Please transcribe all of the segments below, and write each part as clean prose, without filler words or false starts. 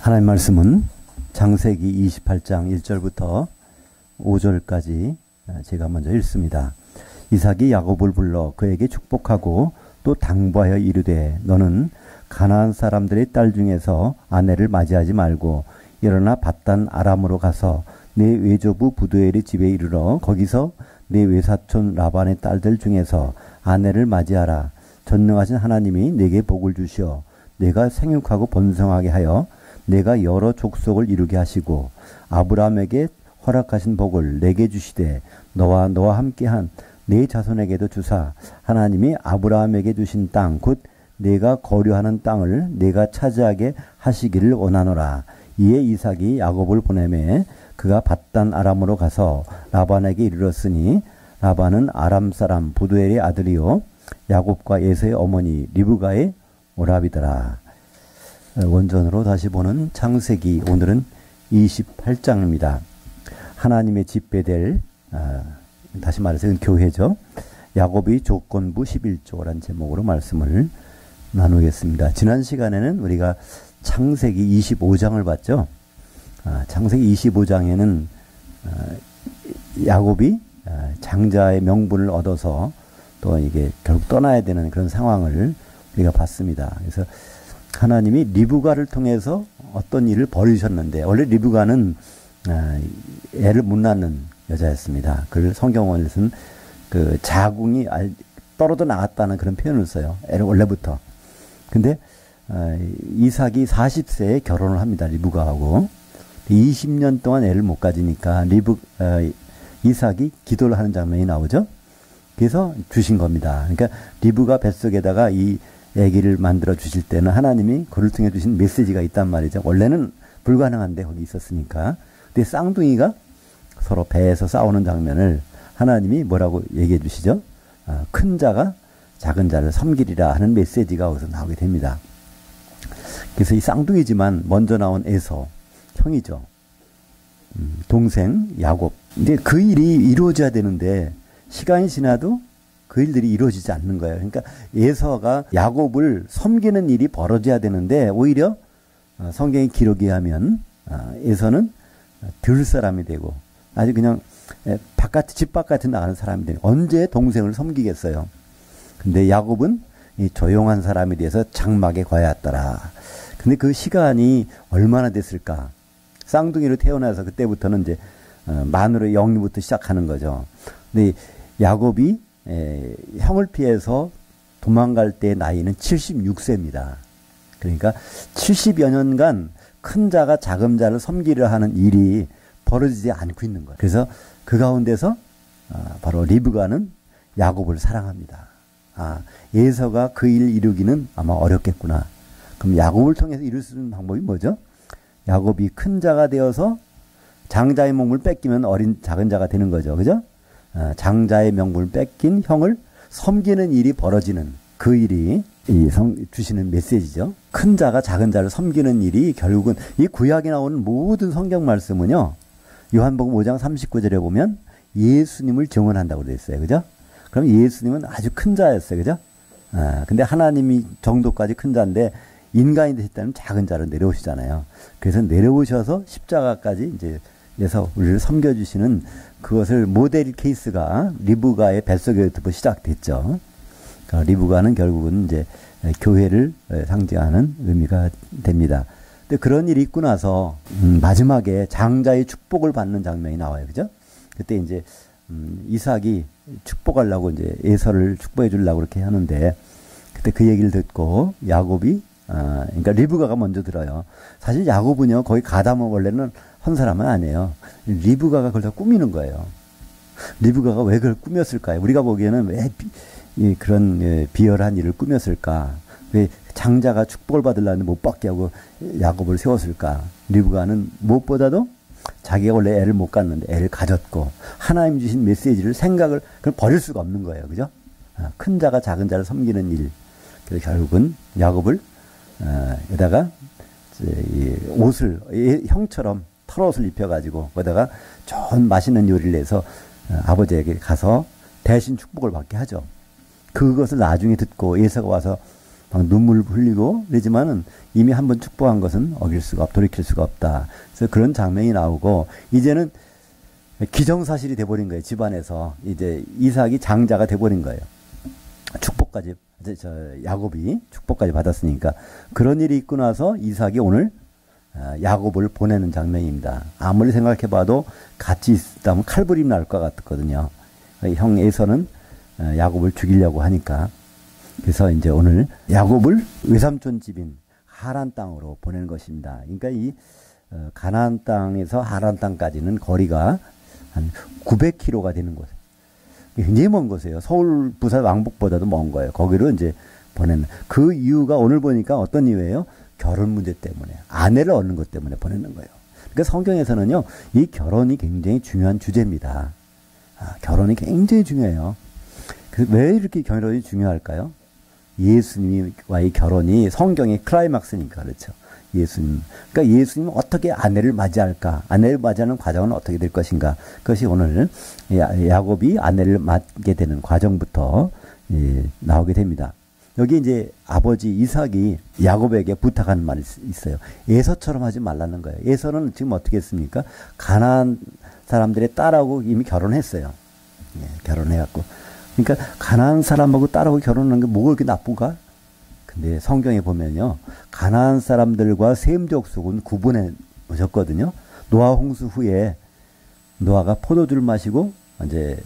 하나님 말씀은 창세기 28장 1절부터 5절까지 제가 먼저 읽습니다. 이삭이 야곱을 불러 그에게 축복하고 또 당부하여 이르되 너는 가나안 사람들의 딸 중에서 아내를 맞이하지 말고 일어나 밧단 아람으로 가서 내 외조부 부두엘의 집에 이르러 거기서 내 외사촌 라반의 딸들 중에서 아내를 맞이하라. 전능하신 하나님이 내게 복을 주시어 내가 생육하고 번성하게 하여 내가 여러 족속을 이루게 하시고 아브라함에게 허락하신 복을 내게 주시되 너와 함께한 네 자손에게도 주사 하나님이 아브라함에게 주신 땅 곧 내가 거류하는 땅을 내가 차지하게 하시기를 원하노라. 이에 이삭이 야곱을 보내매 그가 밧단 아람으로 가서 라반에게 이르렀으니 라반은 아람 사람 부두엘의 아들이요 야곱과 에서의 어머니 리브가의 오라비더라. 원전으로 다시 보는 창세기, 오늘은 28장입니다. 하나님의 집배될, 다시 말해서 교회죠. 야곱의 조건부 11조라는 제목으로 말씀을 나누겠습니다. 지난 시간에는 우리가 창세기 25장을 봤죠. 창세기 25장에는 야곱이 장자의 명분을 얻어서 또 이게 결국 떠나야 되는 그런 상황을 우리가 봤습니다. 그래서 하나님이 리브가를 통해서 어떤 일을 벌이셨는데, 원래 리브가는 애를 못 낳는 여자였습니다. 그걸 성경원에서는 그 자궁이 떨어져 나갔다는 그런 표현을 써요. 애를 원래부터. 근데 이삭이 40세에 결혼을 합니다. 리브가하고. 20년 동안 애를 못 가지니까 이삭이 기도를 하는 장면이 나오죠. 그래서 주신 겁니다. 그러니까 리브가 뱃속에다가 이 아기를 만들어 주실 때는 하나님이 그를 통해 주신 메시지가 있단 말이죠. 원래는 불가능한데 거기 있었으니까. 근데 쌍둥이가 서로 배에서 싸우는 장면을 하나님이 뭐라고 얘기해 주시죠? 큰 자가 작은 자를 섬기리라 하는 메시지가 거기서 나오게 됩니다. 그래서 이 쌍둥이지만 먼저 나온 에서 형이죠. 동생 야곱. 근데 그 일이 이루어져야 되는데 시간이 지나도 그 일들이 이루어지지 않는 거예요. 그러니까 에서가 야곱을 섬기는 일이 벌어져야 되는데 오히려 성경의 기록에 하면 에서는 들 사람이 되고 아주 그냥 집 바깥에 나가는 사람이 되고 언제 동생을 섬기겠어요. 근데 야곱은 이 조용한 사람이 돼서 장막에 거하였더라. 근데 그 시간이 얼마나 됐을까? 쌍둥이로 태어나서 그때부터는 이제 만으로 영리부터 시작하는 거죠. 근데 야곱이 형을 피해서 도망갈 때 나이는 76세입니다. 그러니까 70여 년간 큰 자가 작은 자를 섬기려 하는 일이 벌어지지 않고 있는 거예요. 그래서 그 가운데서 바로 리브가는 야곱을 사랑합니다. 에서가 그 일 이루기는 아마 어렵겠구나. 그럼 야곱을 통해서 이룰 수 있는 방법이 뭐죠? 야곱이 큰 자가 되어서 장자의 몸을 뺏기면 작은 자가 되는 거죠. 그죠? 장자의 명분을 뺏긴 형을 섬기는 일이 벌어지는 그 일이 주시는 메시지죠. 큰 자가 작은 자를 섬기는 일이 결국은 이 구약에 나오는 모든 성경 말씀은요. 요한복음 5장 39절에 보면 예수님을 증언한다고 되어 있어요. 그죠? 그럼 예수님은 아주 큰 자였어요. 그죠? 근데 하나님이 정도까지 큰 자인데 인간이 되셨다면 작은 자로 내려오시잖아요. 그래서 내려오셔서 십자가까지 이제 그래서 우리를 섬겨주시는 그것을 모델 케이스가 리브가의 뱃속에부터 시작됐죠. 그러니까 리브가는 결국은 이제 교회를 상징하는 의미가 됩니다. 근데 그런 일이 있고 나서 마지막에 장자의 축복을 받는 장면이 나와요. 그죠? 그때 이제 이삭이 축복하려고 이제 에서를 축복해 주려고 그렇게 하는데 그때 그 얘기를 듣고 야곱이 그러니까 리브가가 먼저 들어요. 사실 야곱은요 거기 가담은 원래는 한 사람은 아니에요. 리브가가 그걸 다 꾸미는 거예요. 리브가가 왜 그걸 꾸몄을까요? 우리가 보기에는 왜 그런 비열한 일을 꾸몄을까? 왜 장자가 축복을 받으려는데 못 받게 하고 야곱을 세웠을까? 리브가는 무엇보다도 자기가 원래 애를 못 갖는데 애를 가졌고 하나님 주신 메시지를 생각을 그걸 버릴 수가 없는 거예요. 그죠? 큰 자가 작은 자를 섬기는 일. 그래서 결국은 야곱을 여기다가 옷을 형처럼 털옷을 입혀가지고 거기다가 좋은 맛있는 요리를 내서 아버지에게 가서 대신 축복을 받게 하죠. 그것을 나중에 듣고 에서가 와서 막 눈물 흘리고 그러지만은 이미 한번 축복한 것은 어길 수가 돌이킬 수가 없다. 그래서 그런 장면이 나오고 이제는 기정사실이 돼버린 거예요. 집안에서 이제 이삭이 장자가 돼버린 거예요. 축복까지 야곱이 축복까지 받았으니까 그런 일이 있고 나서 이삭이 오늘 야곱을 보내는 장면입니다. 아무리 생각해봐도 같이 있다면 칼부림 날 것 같거든요. 형 에서는 야곱을 죽이려고 하니까 그래서 이제 오늘 야곱을 외삼촌 집인 하란 땅으로 보내는 것입니다. 그러니까 이 가나안 땅에서 하란 땅까지는 거리가 한 900km가 되는 곳. 굉장히 먼 곳이에요. 서울, 부산, 왕복보다도 먼 거예요. 거기로 이제 보내는. 그 이유가 오늘 보니까 어떤 이유예요? 결혼 문제 때문에. 아내를 얻는 것 때문에 보내는 거예요. 그러니까 성경에서는요, 이 결혼이 굉장히 중요한 주제입니다. 결혼이 굉장히 중요해요. 그래서 왜 이렇게 결혼이 중요할까요? 예수님과의 결혼이 성경의 클라이막스니까 그렇죠. 예수님. 그러니까 예수님은 어떻게 아내를 맞이할까? 아내를 맞이하는 과정은 어떻게 될 것인가? 그것이 오늘 야곱이 아내를 맞게 되는 과정부터 나오게 됩니다. 여기 이제 아버지 이삭이 야곱에게 부탁하는 말이 있어요. 에서처럼 하지 말라는 거예요. 에서는 지금 어떻게 했습니까? 가나안 사람들의 딸하고 이미 결혼했어요. 결혼해갖고. 그러니까 가나안 사람하고 딸하고 결혼하는 게 뭐가 그렇게 나쁜가? 근데 성경에 보면요, 가나안 사람들과 셈 족속은 구분해 오셨거든요. 노아 홍수 후에 노아가 포도주를 마시고 이제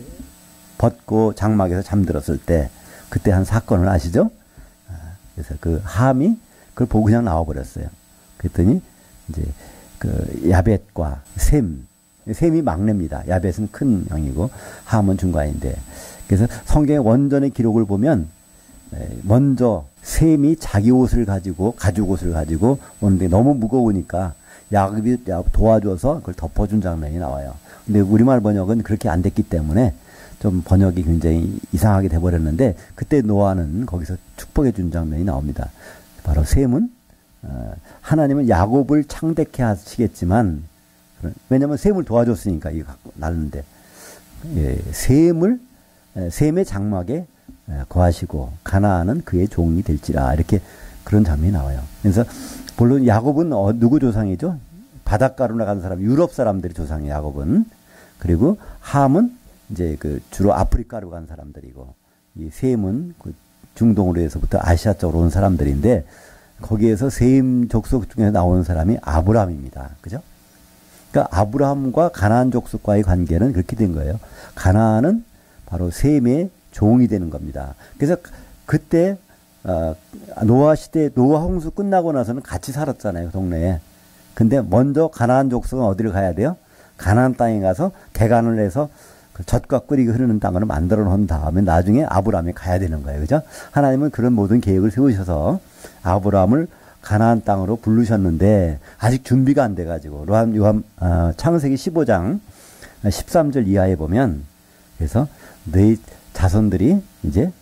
벗고 장막에서 잠들었을 때 그때 한 사건을 아시죠? 그래서 그 함이 그걸 보고 그냥 나와버렸어요. 그랬더니 이제 그 야벳과 셈이 막내입니다. 야벳은 큰 형이고 함은 중간인데, 그래서 성경의 원전의 기록을 보면 먼저 셈이 자기 옷을 가지고 가죽 옷을 가지고 오는데 너무 무거우니까 야곱이 도와줘서 그걸 덮어준 장면이 나와요. 근데 우리말 번역은 그렇게 안 됐기 때문에 좀 번역이 굉장히 이상하게 돼버렸는데, 그때 노아는 거기서 축복해 준 장면이 나옵니다. 바로 셈은 하나님은 야곱을 창대케 하시겠지만, 왜냐면 셈을 도와줬으니까 이거 갖고 날는데, 셈의 장막에 거하시고 가나안은 그의 종이 될지라, 이렇게 그런 장면이 나와요. 그래서 물론 야곱은 누구 조상이죠? 바닷가로 나간 사람, 유럽 사람들이 조상이에요. 야곱은. 그리고 함은 이제 그 주로 아프리카로 간 사람들이고, 이 셈은 그 중동으로 해서부터 아시아 쪽으로 온 사람들인데, 거기에서 셈 족속 중에 나오는 사람이 아브라함입니다. 그죠? 그러니까 아브라함과 가나안 족속과의 관계는 그렇게 된 거예요. 가나안은 바로 셈의 종이 되는 겁니다. 그래서 그때 노아 시대, 노아 홍수 끝나고 나서는 같이 살았잖아요, 동네에. 근데 먼저 가나안 족속은 어디를 가야 돼요? 가나안 땅에 가서 개간을 해서 그 젖과 꿀이 흐르는 땅을 만들어 놓은 다음에 나중에 아브라함이 가야 되는 거예요. 그죠? 하나님은 그런 모든 계획을 세우셔서 아브라함을 가나안 땅으로 부르셨는데 아직 준비가 안 돼가지고, 창세기 15장 13절 이하에 보면, 그래서 너희 자손들이 이제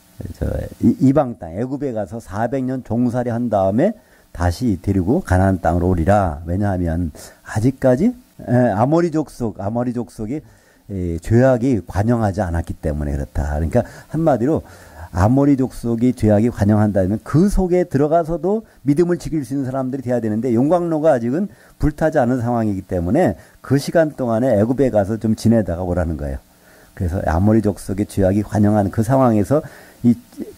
이방 땅 애굽에 가서 400년 종살이 한 다음에 다시 데리고 가나안 땅으로 오리라. 왜냐하면 아직까지 아모리 족속이 죄악이 관영하지 않았기 때문에 그렇다. 그러니까 한마디로 아모리 족속이 죄악이 관영한다면 그 속에 들어가서도 믿음을 지킬 수 있는 사람들이 돼야 되는데, 용광로가 아직은 불타지 않은 상황이기 때문에 그 시간 동안에 애굽에 가서 좀 지내다가 오라는 거예요. 그래서 아모리 족속의 죄악이 관영한 그 상황에서 이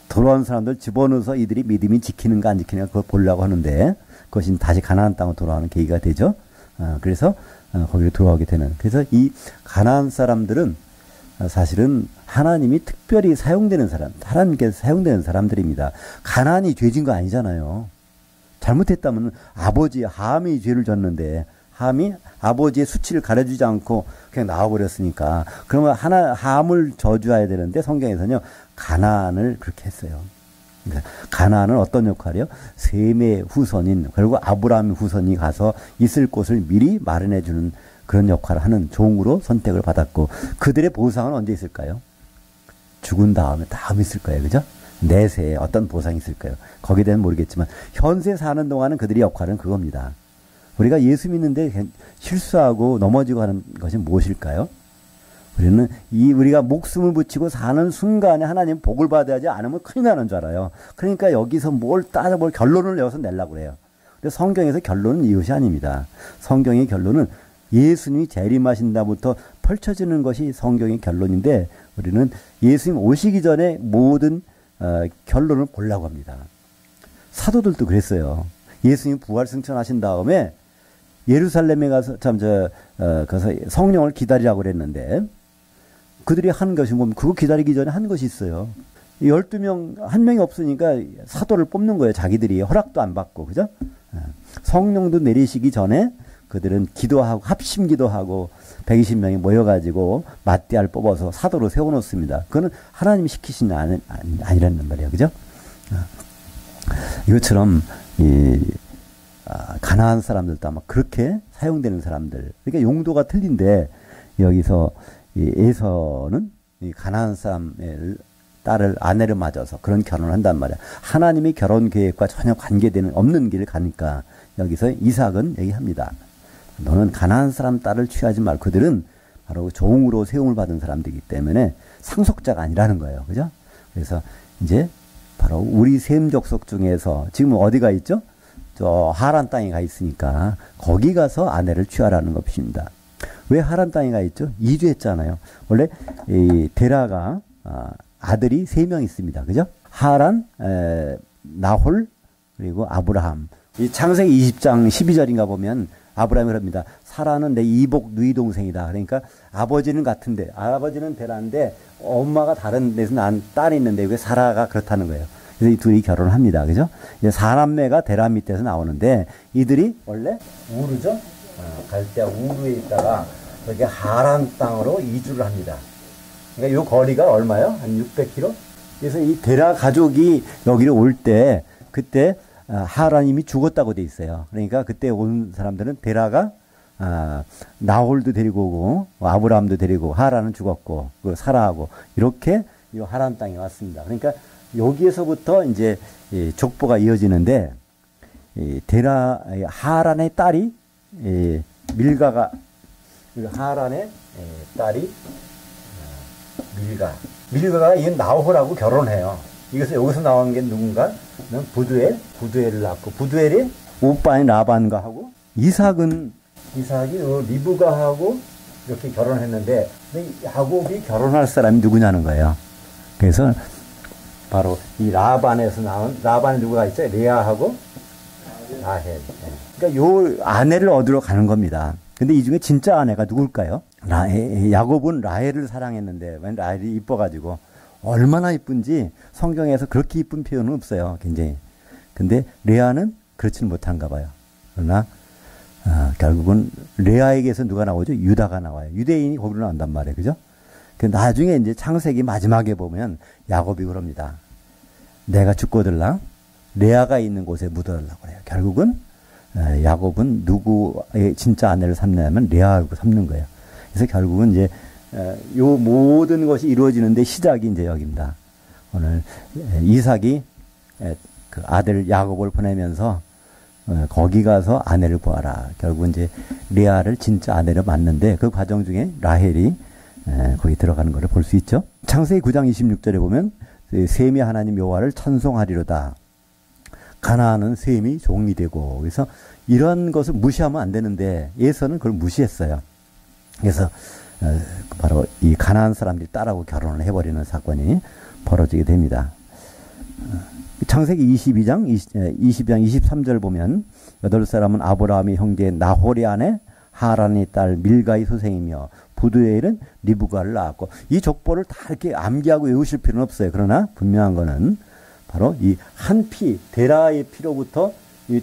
돌아온 사람들 집어넣어서 이들이 믿음이 지키는가 안 지키는가 그걸 보려고 하는데, 그것이 다시 가나안 땅으로 돌아오는 계기가 되죠. 그래서 거기로 돌아오게 되는. 그래서 이 가나안 사람들은 사실은 하나님이 특별히 사용되는 사람, 하나님께서 사용되는 사람들입니다. 가나안이 죄진 거 아니잖아요. 잘못했다면 아버지 함이 죄를 졌는데, 함이 아버지의 수치를 가려주지 않고 그냥 나와버렸으니까, 그러면 함을 저주해야 되는데 성경에서는요, 가나안을 그렇게 했어요. 그러니까 가나안은 어떤 역할이요? 셈의 후손인, 그리고 아브라함의 후손이 가서 있을 곳을 미리 마련해 주는 그런 역할을 하는 종으로 선택을 받았고, 그들의 보상은 언제 있을까요? 죽은 다음에 있을 거예요. 그죠? 내세에 어떤 보상이 있을까요? 거기에 대해서는 모르겠지만 현세 사는 동안은 그들의 역할은 그겁니다. 우리가 예수 믿는데 실수하고 넘어지고 하는 것이 무엇일까요? 우리는 우리가 목숨을 붙이고 사는 순간에 하나님 복을 받아야지 않으면 큰일 나는 줄 알아요. 그러니까 여기서 뭘 결론을 내어서 내려고 그래요. 근데 성경에서 결론은 이것이 아닙니다. 성경의 결론은 예수님이 재림하신다부터 펼쳐지는 것이 성경의 결론인데 우리는 예수님 오시기 전에 모든 결론을 보려고 합니다. 사도들도 그랬어요. 예수님 부활승천하신 다음에 예루살렘에 가서 가서 성령을 기다리라고 그랬는데 그들이 한 것이 뭐 그거 기다리기 전에 한 것이 있어요. 12명 한 명이 없으니까 사도를 뽑는 거예요. 자기들이 허락도 안 받고 그죠? 성령도 내리시기 전에 그들은 기도하고 합심 기도하고 120명이 모여가지고 마띠아를 뽑아서 사도로 세워놓습니다. 그거는 하나님이 시키신 게 아니라는 말이에요. 그죠? 이것처럼 가나안 사람들도 아마 그렇게 사용되는 사람들. 그러니까 용도가 틀린데 여기서 에서는 가나안 사람의 딸을 아내를 맞아서 그런 결혼을 한단 말이야. 하나님의 결혼 계획과 전혀 관계되는 없는 길을 가니까 여기서 이삭은 얘기합니다. 너는 가나안 사람 딸을 취하지 말고 그들은 바로 종으로 세움을 받은 사람들이기 때문에 상속자가 아니라는 거예요. 그죠? 그래서 이제 바로 우리 셈 족속 중에서 지금 어디가 있죠? 저 하란 땅에 가 있으니까 거기 가서 아내를 취하라는 것입니다. 왜 하란 땅에 가 있죠? 이주했잖아요. 원래 이 데라가 아들이 3명 있습니다. 그죠? 하란, 나홀, 그리고 아브라함. 이 창세기 20장 12절인가 보면 아브라함이 그럽니다. 사라는 내 이복 누이 동생이다. 그러니까 아버지는 같은데, 아버지는 데라인데 엄마가 다른 데서 난 딸이 있는데 왜 사라가 그렇다는 거예요. 그래서 이 둘이 결혼을 합니다. 그죠? 이제 사남매가 데라 밑에서 나오는데 이들이 원래 우르죠? 갈대아 우르에 있다가 여기 하란 땅으로 이주를 합니다. 그러니까 이 거리가 얼마요? 한 600km? 그래서 이 데라 가족이 여기를 올 때 그때 하란님이 죽었다고 돼 있어요. 그러니까 그때 온 사람들은 데라가 나홀도 데리고 오고 아브라함도 데리고 하란은 죽었고 그 사라하고 이렇게 이 하란 땅에 왔습니다. 그러니까 여기에서부터 이제 족보가 이어지는데 데라 하란의 딸이 밀가가 하란의 딸이 밀가가 이 나홀하고 결혼해요. 이것은 여기서 나온 게 누군가? 부두엘을 낳고 부두엘이 오빠인 라반과 하고 이삭이 리브가하고 이렇게 결혼했는데 야곱이 결혼할 사람이 누구냐는 거예요. 그래서 바로 이 라반에서 나온 라반에 누구가 있죠? 레아하고 라헬. 그러니까 요 아내를 얻으러 가는 겁니다. 근데 이 중에 진짜 아내가 누굴까요? 야곱은 라헬을 사랑했는데 라헬이 이뻐가지고 얼마나 이쁜지 성경에서 그렇게 이쁜 표현은 없어요. 굉장히. 근데 레아는 그렇지는 못한가 봐요. 그러나 결국은 레아에게서 누가 나오죠? 유다가 나와요. 유대인이 거기로 나온단 말이에요. 그죠? 나중에 이제 창세기 마지막에 보면 야곱이 그럽니다. 내가 죽거들라 레아가 있는 곳에 묻어달라고 그래요. 결국은 야곱은 누구의 진짜 아내를 삼냐면 레아를 삼는 거예요. 그래서 결국은 이제 요 모든 것이 이루어지는데 시작이 이제 여기입니다. 오늘 이삭이 그 아들 야곱을 보내면서 거기 가서 아내를 구하라. 결국은 이제 레아를 진짜 아내로 만는데 그 과정 중에 라헬이 거기 들어가는 것을 볼 수 있죠. 창세기 9장 26절에 보면 셈이 하나님 여호와를 찬송하리로다. 가나안은 셈이 종이 되고 그래서 이런 것을 무시하면 안 되는데 에서는 그걸 무시했어요. 그래서 바로 이 가나안 사람들이 딸하고 결혼을 해버리는 사건이 벌어지게 됩니다. 창세기 22장 23절 보면 8사람은 아브라함의 형제 나홀의 아내 하란의 딸 밀가의 소생이며 부두엘은 리브가를 낳았고 이 족보를 다 이렇게 암기하고 외우실 필요는 없어요. 그러나 분명한 거는 바로 이 한 피, 데라의 피로부터 쭉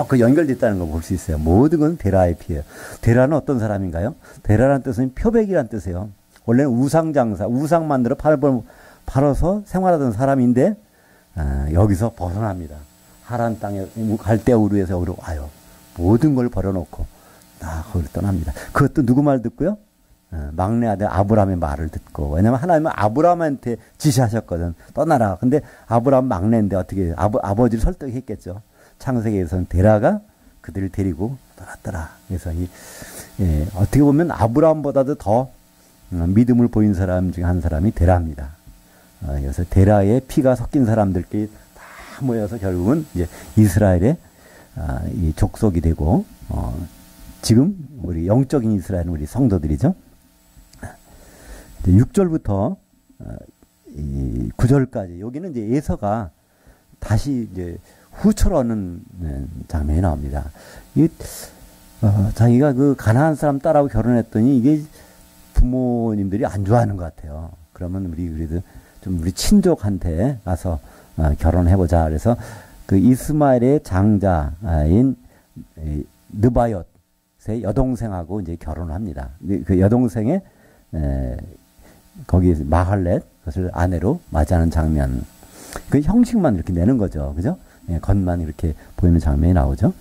그 연결됐다는 걸 볼 수 있어요. 모든 건 데라의 피예요. 데라는 어떤 사람인가요? 데라라는 뜻은 표백이라는 뜻이에요. 원래는 우상장사, 우상 만들어 팔아서 생활하던 사람인데 여기서 벗어납니다. 하란 땅에 갈대아 우르에서 여기로 와요. 모든 걸 버려놓고 거기를 떠납니다. 그것도 누구 말 듣고요? 막내 아들 아브라함의 말을 듣고. 왜냐면 하나님은 아브라함한테 지시하셨거든. 떠나라. 근데 아브라함 막내인데 어떻게 아버지를 설득했겠죠. 창세기에서는 데라가 그들을 데리고 떠났더라. 그래서 어떻게 보면 아브라함보다도 더 믿음을 보인 사람 중에 한 사람이 데라입니다. 그래서 데라의 피가 섞인 사람들끼리 다 모여서 결국은 이제 이스라엘의 이 족속이 되고, 지금 우리 영적인 이스라엘은 우리 성도들이죠. 6절부터 9절까지 여기는 이제 에서가 다시 이제 후처를 얻는 장면이 나옵니다. 자기가 그 가나안 사람 딸하고 결혼했더니 이게 부모님들이 안 좋아하는 것 같아요. 그러면 우리 그래도 좀 우리 친족한테 가서 결혼해보자. 그래서 그 이스마엘의 장자인 느바옅의 여동생하고 이제 결혼합니다. 그 여동생의 거기 마할렛 그것을 아내로 맞이하는 장면. 그 형식만 이렇게 내는 거죠. 그죠? 겉만 이렇게 보이는 장면이 나오죠.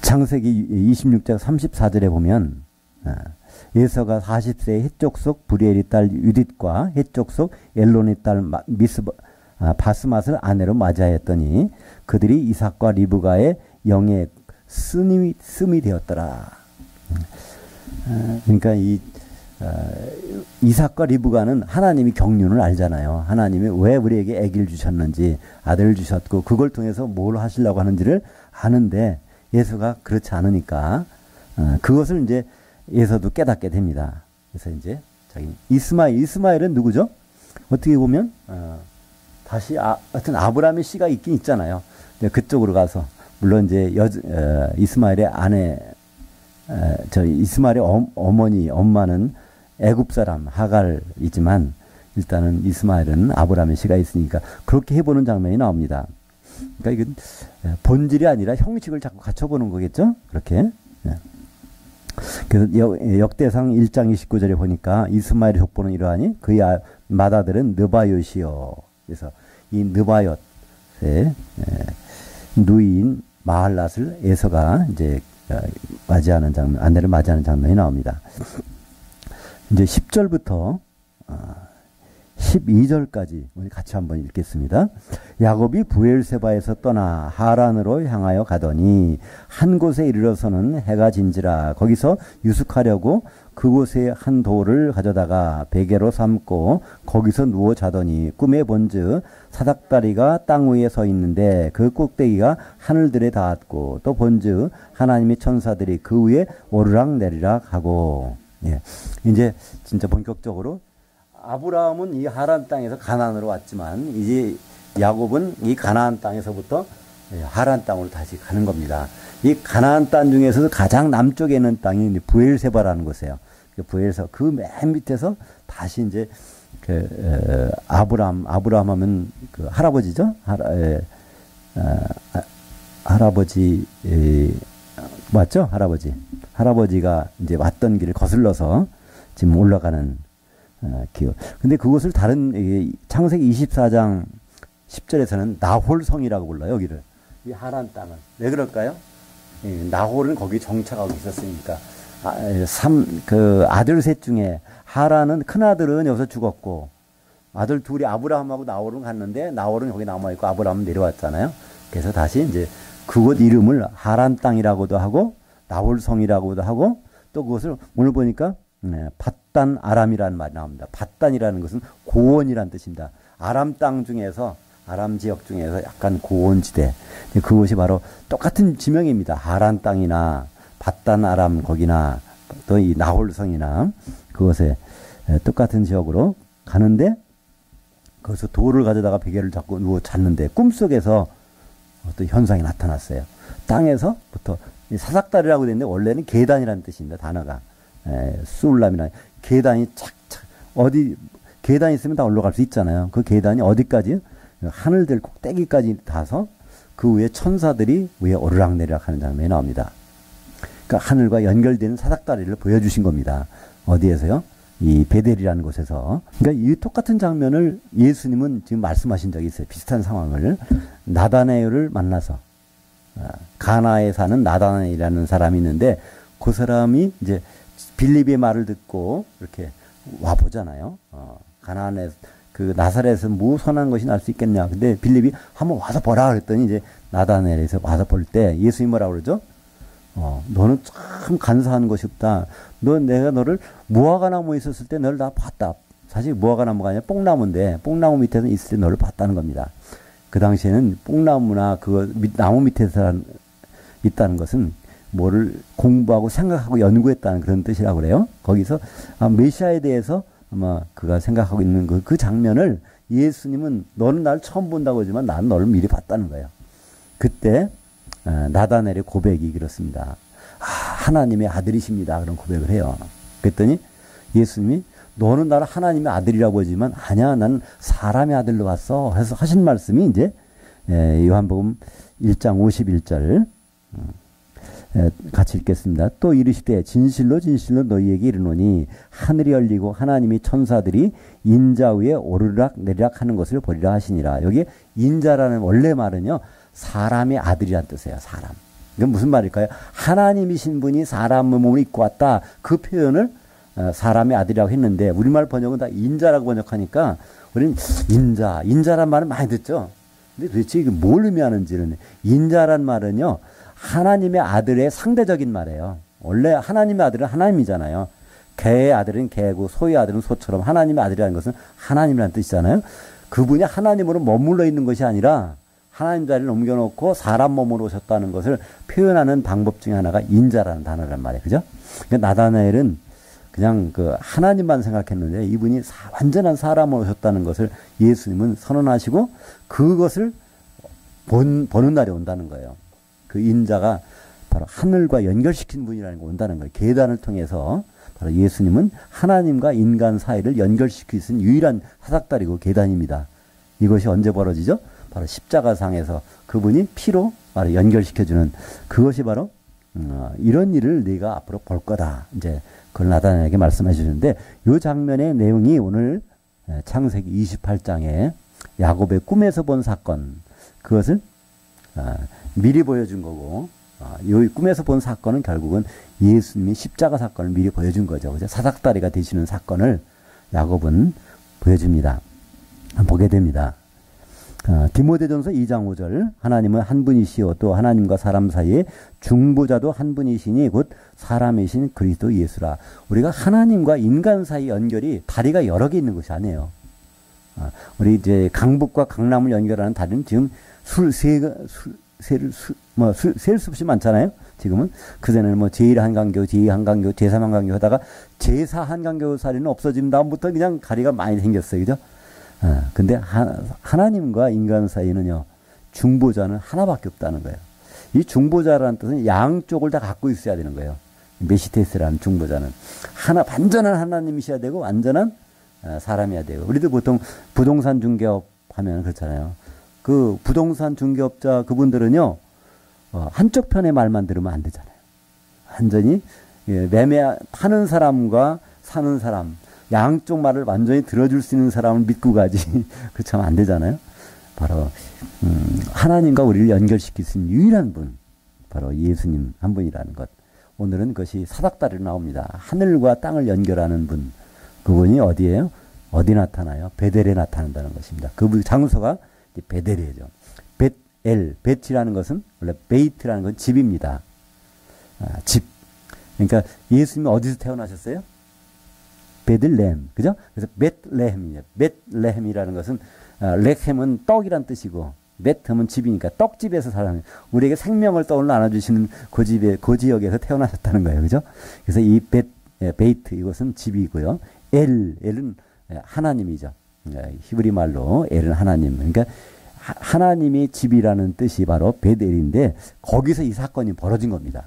창세기 26장 34절에 보면 에서가 40세의 헷족 속 브리엘의 딸 유딧과 헷족 속 엘론의 딸 바스맛을 아내로 맞이하였더니 그들이 이삭과 리브가의 영의 씀이 되었더라. 그러니까 이삭과 리브가는 하나님이 경륜을 알잖아요. 하나님이 왜 우리에게 아기를 주셨는지, 아들을 주셨고 그걸 통해서 뭘 하시려고 하는지를 아는데 예수가 그렇지 않으니까 그것을 이제 예서도 깨닫게 됩니다. 그래서 이제 이스마엘은 누구죠? 어떻게 보면 다시 하여튼 아브라함의 씨가 있긴 있잖아요. 그쪽으로 가서 물론 이제 이스마엘의 아내 이스마엘의 엄마는 애굽 사람 하갈이지만 일단은 이스마엘은 아브라함의 씨가 있으니까 그렇게 해보는 장면이 나옵니다. 그러니까 이건 본질이 아니라 형식을 자꾸 갖춰보는 거겠죠? 그렇게. 그래서 역대상 1장 29절에 보니까 이스마엘의 족보는 이러하니 그의 맏아들은 느바옅이요. 그래서 이 느바옅의 누이인 마할랏을 에서가 이제 맞이하는 장면, 아내를 맞이하는 장면이 나옵니다. 이제 10절부터 12절까지 우리 같이 한번 읽겠습니다. 야곱이 부엘세바에서 떠나 하란으로 향하여 가더니 한 곳에 이르러서는 해가 진지라. 거기서 유숙하려고 그곳에 한 돌을 가져다가 베개로 삼고 거기서 누워 자더니 꿈에 본즉 사닥다리가 땅 위에 서 있는데 그 꼭대기가 하늘들에 닿았고 또 본즉 하나님의 천사들이 그 위에 오르락내리락 하고. 예. 이제 진짜 본격적으로 아브라함은 이 하란 땅에서 가나안으로 왔지만 이제 야곱은 이 가나안 땅에서부터 하란 땅으로 다시 가는 겁니다. 이 가나안 땅 중에서도 가장 남쪽에 있는 땅이 부엘세바라는 곳이에요. 부엘세바 그 맨 밑에서 다시 이제 아브라함 하면 그 할아버지죠. 할아버지 맞죠? 할아버지가 이제 왔던 길을 거슬러서 지금 올라가는 기억. 근데 그것을 다른 창세기 24장 10절에서는 나홀성이라고 불러요. 여기를. 이 하란 땅은. 왜 그럴까요? 나홀은 거기 정착하고 있었으니까. 아들 셋 중에 하란은 큰 아들은 여기서 죽었고 아들 둘이 아브라함하고 나홀은 갔는데 나홀은 거기 남아있고 아브라함은 내려왔잖아요. 그래서 다시 이제 그곳 이름을 하란 땅이라고도 하고 나홀성이라고도 하고 또 그것을 오늘 보니까 밧단 아람이라는 말이 나옵니다. 밧단이라는 것은 고원이라는 뜻입니다. 아람 땅 중에서 아람 지역 중에서 약간 고원지대. 그것이 바로 똑같은 지명입니다. 하란 땅이나 밧단 아람 거기나 또 이 나홀성이나 그것에 똑같은 지역으로 가는데 거기서 돌을 가져다가 베개를 잡고 누워 잤는데 꿈속에서 어떤 현상이 나타났어요. 땅에서부터 사삭다리라고 되는데 원래는 계단이라는 뜻입니다. 단어가. 수울람이나 계단이 착착 어디 계단이 있으면 다 올라갈 수 있잖아요. 그 계단이 어디까지 하늘들 꼭대기까지 닿아서 그 위에 천사들이 위에 오르락내리락 하는 장면이 나옵니다. 그러니까 하늘과 연결되는 사닥다리를 보여주신 겁니다. 어디에서요? 이 베델이라는 곳에서. 그러니까 이 똑같은 장면을 예수님은 지금 말씀하신 적이 있어요. 비슷한 상황을. 나다나엘을 만나서 가나에 사는 나다나엘이라는 사람이 있는데 그 사람이 이제 빌립의 말을 듣고 이렇게 와 보잖아요. 가나안에 그 나사렛에서 뭐 선한 것이 날 수 있겠냐. 근데 빌립이 한번 와서 보라 그랬더니 이제 나다나엘에서 와서 볼 때 예수님 뭐라고 그러죠? 너는 참 간사한 것이 없다. 내가 너를 무화과나무에 있었을 때 너를 다 봤다. 사실 무화과나무가 아니라 뽕나무인데 뽕나무 밑에서 있을 때 너를 봤다는 겁니다. 그 당시에는 뽕나무나 나무 밑에서 있다는 것은 뭐를 공부하고 생각하고 연구했다는 그런 뜻이라고 그래요. 거기서 메시아에 대해서 아마 그가 생각하고 있는 그 장면을 예수님은 너는 나를 처음 본다고 하지만 나는 너를 미리 봤다는 거예요. 그때 나다넬의 고백이 그렇습니다. 하나님의 아들이십니다. 그런 고백을 해요. 그랬더니 예수님이 너는 나를 하나님의 아들이라고 하지만 아니야, 나는 사람의 아들로 왔어. 해서 하신 말씀이 이제 요한복음 1장 51절 같이 읽겠습니다. 또 이르시되 진실로 진실로 너희에게 이르노니 하늘이 열리고 하나님이 천사들이 인자 위에 오르락 내리락 하는 것을 보리라 하시니라. 여기 인자라는 원래 말은요, 사람의 아들이란 뜻이에요. 사람. 이건 무슨 말일까요? 하나님이신 분이 사람 몸을 입고 왔다. 그 표현을 사람의 아들이라고 했는데 우리말 번역은 다 인자라고 번역하니까 우리는 인자란 말은 많이 듣죠. 근데 도대체 이게 뭘 의미하는지는, 인자란 말은요, 하나님의 아들의 상대적인 말이에요. 원래 하나님의 아들은 하나님이잖아요. 개의 아들은 개고 소의 아들은 소처럼 하나님의 아들이라는 것은 하나님이라는 뜻이잖아요. 그분이 하나님으로 머물러 있는 것이 아니라 하나님 자리를 옮겨놓고 사람 몸으로 오셨다는 것을 표현하는 방법 중에 하나가 인자라는 단어란 말이에요. 그죠? 그러니까 나다나엘은 그냥 하나님만 생각했는데 이분이 완전한 사람으로 오셨다는 것을 예수님은 선언하시고 그것을 보는 날이 온다는 거예요. 그 인자가 바로 하늘과 연결시킨 분이라는 게 온다는 거예요. 계단을 통해서 바로 예수님은 하나님과 인간 사이를 연결시킬 수 있는 유일한 사닥다리고 계단입니다. 이것이 언제 벌어지죠? 바로 십자가상에서 그분이 피로 바로 연결시켜주는, 그것이 바로 이런 일을 네가 앞으로 볼 거다. 이제 그걸 나다나엘에게 말씀해 주는데, 이 장면의 내용이 오늘 창세기 28장에 야곱의 꿈에서 본 사건, 그것을 미리 보여준 거고, 이 꿈에서 본 사건은 결국은 예수님이 십자가 사건을 미리 보여준 거죠. 그죠? 사닥다리가 되시는 사건을 야곱은 보여줍니다. 보게 됩니다. 디모데전서 2장 5절, 하나님은 한 분이시요 또 하나님과 사람 사이에 중보자도 한 분이시니 곧 사람이신 그리스도 예수라. 우리가 하나님과 인간 사이 연결이 다리가 여러 개 있는 것이 아니에요. 우리 이제 강북과 강남을 연결하는 다리는 지금 셀 수 없이 많잖아요. 지금은 그전에는 제1한강교, 제2한강교, 제3한강교 하다가 제4한강교 사리는 없어진 다음부터 그냥 다리가 많이 생겼어요. 그죠? 근데 하나님과 인간 사이는요, 중보자는 하나밖에 없다는 거예요. 이 중보자라는 뜻은 양쪽을 다 갖고 있어야 되는 거예요. 메시테스라는 중보자는 완전한 하나님이셔야 되고 완전한 사람이어야 돼요. 우리도 보통 부동산 중개업 하면 그렇잖아요. 그 부동산 중개업자 그분들은요, 한쪽 편의 말만 들으면 안 되잖아요. 완전히 파는 사람과 사는 사람, 양쪽 말을 완전히 들어줄 수 있는 사람을 믿고 가지. 그렇죠, 안 되잖아요. 바로 하나님과 우리를 연결시킬 수 있는 유일한 분, 바로 예수님 한 분이라는 것. 오늘은 그것이 사닥다리로 나옵니다. 하늘과 땅을 연결하는 분, 그분이 어디예요? 어디 나타나요? 베델에 나타난다는 것입니다. 그 장소가 베델이죠. 벳이라는 것은 원래 베이트라는 건 집입니다. 집. 그러니까 예수님이 어디서 태어나셨어요? 베들레헴, 그죠? 그래서 벳레헴이에요. 벳레헴이라는 것은 레헴은 떡이란 뜻이고 벳은 집이니까 떡집에서 살아요. 우리에게 생명을 떡을 나눠주시는 그 집에 그 지역에서 태어나셨다는 거예요, 그죠? 그래서 이 베이트 이것은 집이고요. 엘은 하나님이죠. 히브리 말로 엘은 하나님. 그러니까 하나님의 집이라는 뜻이 바로 베델인데 거기서 이 사건이 벌어진 겁니다.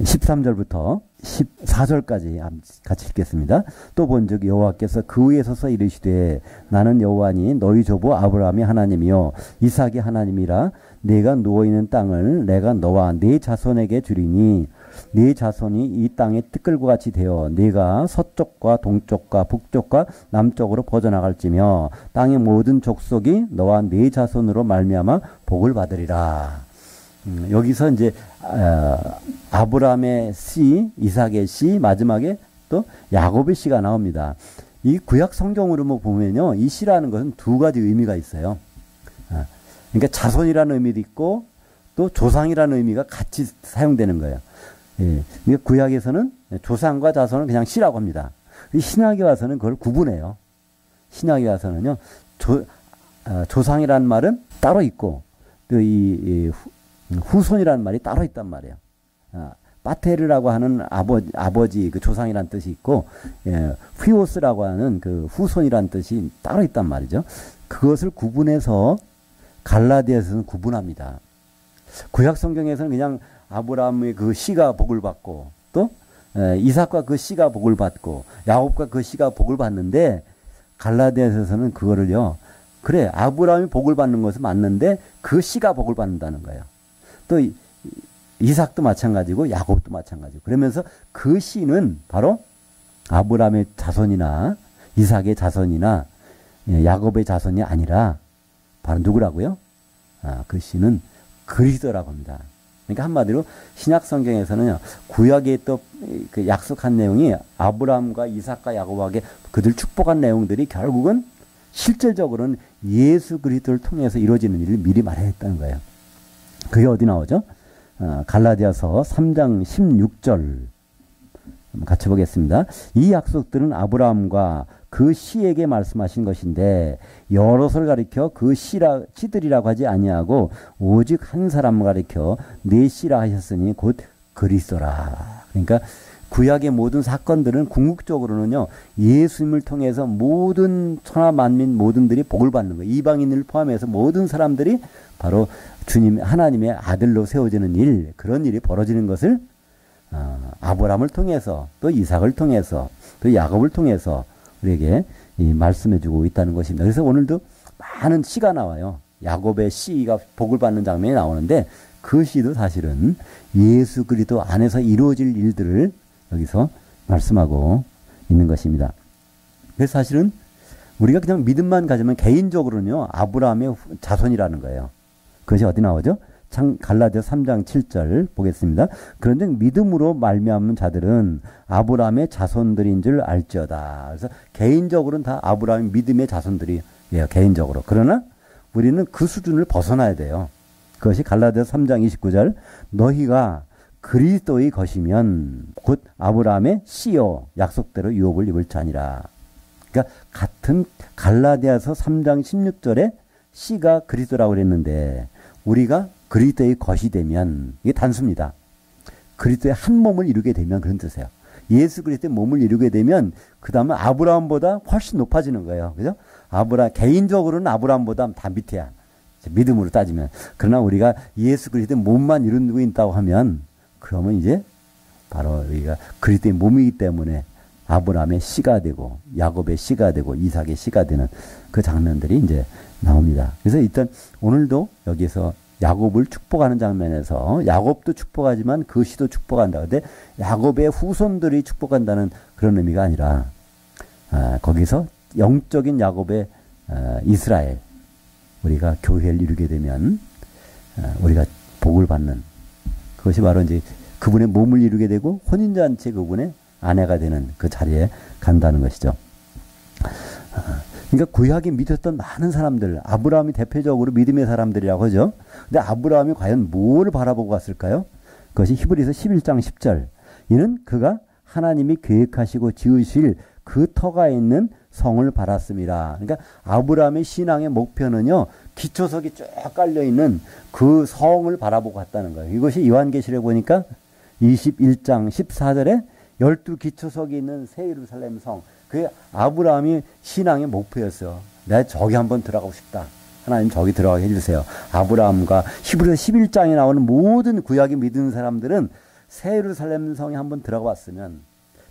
13절부터 14절까지 같이 읽겠습니다. 또 본즉 여호와께서 그 위에 서서 이르시되 나는 여호와니 너희 조부 아브라함이 하나님이요 이삭이 하나님이라. 네가 누워있는 땅을 내가 너와 네 자손에게 주리니 네 자손이 이 땅의 티끌과 같이 되어 네가 서쪽과 동쪽과 북쪽과 남쪽으로 퍼져나갈지며 땅의 모든 족속이 너와 네 자손으로 말미암아 복을 받으리라. 여기서 이제 아브라함의 씨, 이삭의 씨, 마지막에 또 야곱의 씨가 나옵니다. 이 구약 성경으로 보면요, 이 씨라는 것은 두 가지 의미가 있어요. 그러니까 자손이라는 의미도 있고 또 조상이라는 의미가 같이 사용되는 거예요. 예. 그러니까 구약에서는 조상과 자손을 그냥 씨라고 합니다. 신약에 와서는 그걸 구분해요. 신약에 와서는요, 조상이라는 말은 따로 있고, 또 후손이라는 말이 따로 있단 말이에요. 파테르라고 하는 아버지, 그 조상이라는 뜻이 있고, 휘오스라고 하는 그 후손이라는 뜻이 따로 있단 말이죠. 그것을 구분해서 갈라디아서는 구분합니다. 구약 성경에서는 그냥 아브라함의 그 씨가 복을 받고, 또 이삭과 그 씨가 복을 받고, 야곱과 그 씨가 복을 받는데, 갈라디아서는 그거를요, 그래, 아브라함이 복을 받는 것은 맞는데 그 씨가 복을 받는다는 거예요. 또 이삭도 마찬가지고 야곱도 마찬가지고, 그러면서 그 씨는 바로 아브라함의 자손이나 이삭의 자손이나 야곱의 자손이 아니라 바로 누구라고요? 그 씨는 그리스도라고 합니다. 그러니까 한마디로 신약 성경에서는요, 구약에 또 그 약속한 내용이 아브라함과 이삭과 야곱에게 그들 축복한 내용들이 결국은 실질적으로는 예수 그리스도를 통해서 이루어지는 일을 미리 말했다는 거예요. 그게 어디 나오죠? 갈라디아서 3장 16절 같이 보겠습니다. 이 약속들은 아브라함과 그 씨에게 말씀하신 것인데 여럿을 가리켜 그 씨들이라고 하지 아니하고 오직 한 사람을 가리켜 네 씨라 하셨으니 곧 그리스도라. 그러니까 구약의 모든 사건들은 궁극적으로는요, 예수님을 통해서 모든 천하 만민 모든들이 복을 받는 거예요. 이방인을 포함해서 모든 사람들이 바로 주님 하나님의 아들로 세워지는 일, 그런 일이 벌어지는 것을 아브라함을 통해서, 또 이삭을 통해서, 또 야곱을 통해서 우리에게 말씀해주고 있다는 것입니다. 그래서 오늘도 많은 씨가 나와요. 야곱의 씨가 복을 받는 장면이 나오는데 그 씨도 사실은 예수 그리스도 안에서 이루어질 일들을 여기서 말씀하고 있는 것입니다. 그래서 사실은 우리가 그냥 믿음만 가지면 개인적으로는요, 아브라함의 자손이라는 거예요. 그것이 어디 나오죠? 갈라디아 3장 7절 보겠습니다. 그런즉 믿음으로 말미암은 자들은 아브라함의 자손들인 줄 알지어다. 그래서 개인적으로는 다 아브라함의 믿음의 자손들이에요, 개인적으로. 그러나 우리는 그 수준을 벗어나야 돼요. 그것이 갈라디아 3장 29절, 너희가 그리스도의 것이면 곧 아브라함의 씨요 약속대로 유업을 입을 자니라. 그러니까 같은 갈라디아서 3장 16절에 씨가 그리스도라고 그랬는데 우리가 그리스도의 것이 되면, 이게 단수입니다. 그리스도의 한 몸을 이루게 되면 그런 뜻이에요. 예수 그리스도의 몸을 이루게 되면 그 다음은 아브라함보다 훨씬 높아지는 거예요. 그죠? 개인적으로는 아브라함보다 다 밑에야. 믿음으로 따지면. 그러나 우리가 예수 그리스도의 몸만 이루고 있다고 하면, 그러면 이제 바로 우리가 그리스도의 몸이기 때문에 아브라함의 씨가 되고 야곱의 씨가 되고 이삭의 씨가 되는 그 장면들이 이제 나옵니다. 그래서 일단 오늘도 여기서 야곱을 축복하는 장면에서 야곱도 축복하지만 그 씨도 축복한다. 근데 야곱의 후손들이 축복한다는 그런 의미가 아니라 거기서 영적인 야곱의 이스라엘, 우리가 교회를 이루게 되면 우리가 복을 받는, 그것이 바로 이제 그분의 몸을 이루게 되고 혼인잔치 그분의 아내가 되는 그 자리에 간다는 것이죠. 그러니까 구약에 믿었던 많은 사람들, 아브라함이 대표적으로 믿음의 사람들이라고 하죠. 근데 아브라함이 과연 뭘 바라보고 갔을까요? 그것이 히브리서 11장 10절. 이는 그가 하나님이 계획하시고 지으실 그 터가 있는 성을 바랐습니다. 그러니까 아브라함의 신앙의 목표는요, 기초석이 쭉 깔려있는 그 성을 바라보고 갔다는 거예요. 이것이 요한계시록에 보니까 21장 14절에 12기초석이 있는 새 예루살렘 성, 그게 아브라함이 신앙의 목표였어요. 내가 저기 한번 들어가고 싶다. 하나님 저기 들어가게 해주세요. 아브라함과 히브리서 11장에 나오는 모든 구약이 믿는 사람들은 새 예루살렘 성에 한번 들어가 봤으면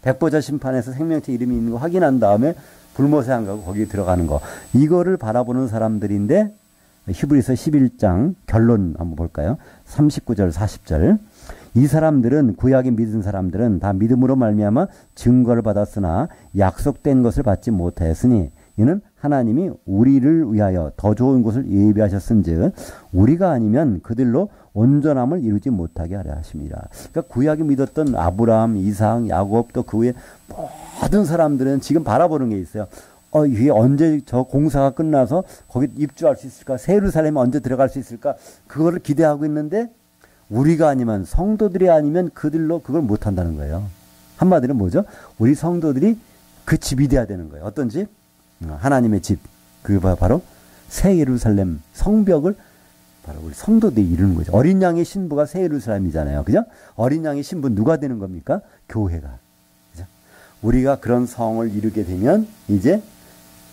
백보자 심판에서 생명체 이름이 있는 거 확인한 다음에 불못에 안 가고 거기 들어가는 거, 이거를 바라보는 사람들인데 히브리서 11장 결론 한번 볼까요? 39절 40절. 이 사람들은, 구약에 믿은 사람들은 다 믿음으로 말미암아 증거를 받았으나 약속된 것을 받지 못하였으니 이는 하나님이 우리를 위하여 더 좋은 곳을 예비하셨은즉 우리가 아니면 그들로 온전함을 이루지 못하게 하려 하십니다. 그러니까 구약에 믿었던 아브라함, 이삭, 야곱, 또 그 후에 모든 사람들은 지금 바라보는 게 있어요. 이게 언제 저 공사가 끝나서 거기 입주할 수 있을까? 새 예루살렘에 언제 들어갈 수 있을까? 그거를 기대하고 있는데 우리가 아니면 성도들이 아니면 그들로 그걸 못한다는 거예요. 한마디로 뭐죠? 우리 성도들이 그 집이 돼야 되는 거예요. 어떤 집? 하나님의 집. 그게 바로 새 예루살렘 성벽을 바로 우리 성도들이 이루는 거죠. 어린 양의 신부가 새 예루살렘이잖아요. 그죠? 어린 양의 신부 누가 되는 겁니까? 교회가. 그죠? 우리가 그런 성을 이루게 되면 이제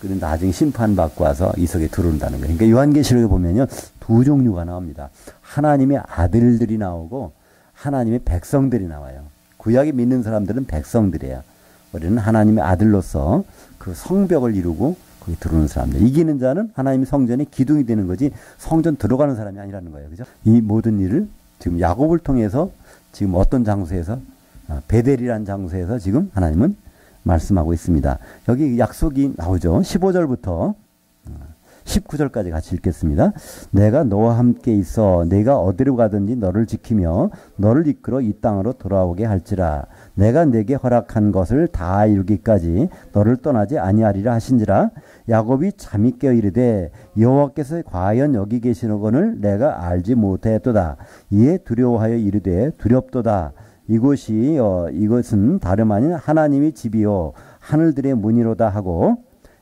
그는 나중에 심판받고 와서 이 속에 들어온다는 거예요. 그러니까 요한계시록에 보면요. 두 종류가 나옵니다. 하나님의 아들들이 나오고 하나님의 백성들이 나와요. 구약에 믿는 사람들은 백성들이에요. 우리는 하나님의 아들로서 그 성벽을 이루고 거기 들어오는 사람들. 이기는 자는 하나님의 성전의 기둥이 되는 거지 성전 들어가는 사람이 아니라는 거예요. 그죠? 이 모든 일을 지금 야곱을 통해서 지금 어떤 장소에서 베델이라는 장소에서 지금 하나님은 말씀하고 있습니다. 여기 약속이 나오죠. 15절부터 19절까지 같이 읽겠습니다. 내가 너와 함께 있어 내가 어디로 가든지 너를 지키며 너를 이끌어 이 땅으로 돌아오게 할지라. 내가 내게 허락한 것을 다 이루기까지 너를 떠나지 아니하리라 하신지라. 야곱이 잠이 깨어 이르되 여호와께서 과연 여기 계시는거를 내가 알지 못하였도다. 이에 두려워하여 이르되 두렵도다. 이것은 다름 아닌 하나님의 집이요 하늘들의 문이로다 하고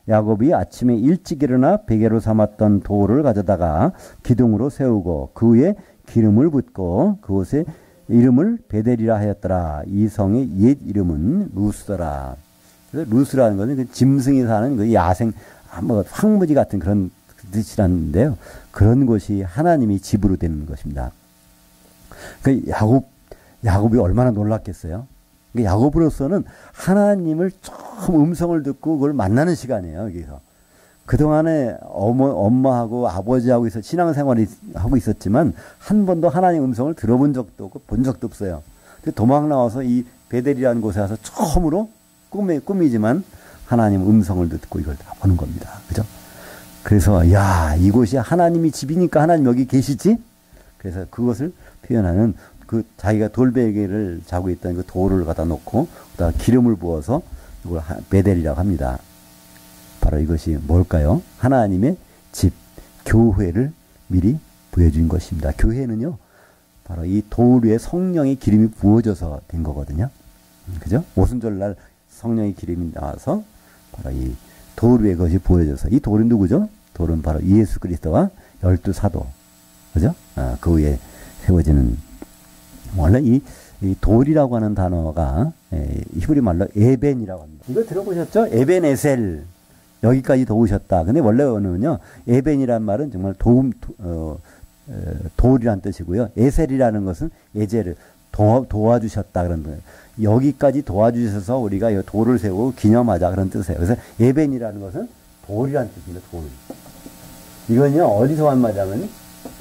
야곱이 아침에 일찍 일어나 베개로 삼았던 돌을 가져다가 기둥으로 세우고 그 위에 기름을 붓고 그곳에 이름을 베델이라 하였더라. 이 성의 옛 이름은 루스더라. 그래서 루스라는 것은 그 짐승이 사는 그 야생 황무지 같은 그런 뜻이라는데요. 그런 곳이 하나님이 집으로 되는 것입니다. 그 야곱이 얼마나 놀랐겠어요. 야곱으로서는 하나님을 처음 음성을 듣고 그걸 만나는 시간이에요. 여기서 그동안에 엄마하고 아버지하고 신앙생활을 하고 있었지만 한 번도 하나님 음성을 들어본 적도 없고 본 적도 없어요. 도망 나와서 이 베델이라는 곳에 와서 처음으로 꿈이지만 하나님 음성을 듣고 이걸 다 보는 겁니다. 그죠? 그래서 야, 이곳이 하나님이 집이니까 하나님 여기 계시지? 그래서 그것을 표현하는 그 자기가 돌베개를 자고 있던 그 돌을 갖다 놓고 그다가 기름을 부어서 이걸 베델이라고 합니다. 바로 이것이 뭘까요? 하나님의 집, 교회를 미리 보여준 것입니다. 교회는요, 바로 이 돌 위에 성령의 기름이 부어져서 된 거거든요. 그죠? 오순절날 성령의 기름이 나와서 바로 이 돌 위에 것이 부어져서 이 돌은 누구죠? 돌은 바로 예수 그리스도와 12사도. 그죠? 그 위에 세워지는 원래 이 돌이라고 하는 단어가 히브리 말로 에벤이라고 합니다. 이거 들어보셨죠? 에벤에셀. 여기까지 도우셨다. 근데 원래는요, 에벤이란 말은 정말 돌이란 뜻이고요. 에셀이라는 것은 에제를 도와주셨다. 그런 거예요. 여기까지 도와주셔서 우리가 이 돌을 세우고 기념하자. 그런 뜻이에요. 그래서 에벤이라는 것은 돌이란 뜻입니다. 돌. 이건요, 어디서 한 말이냐면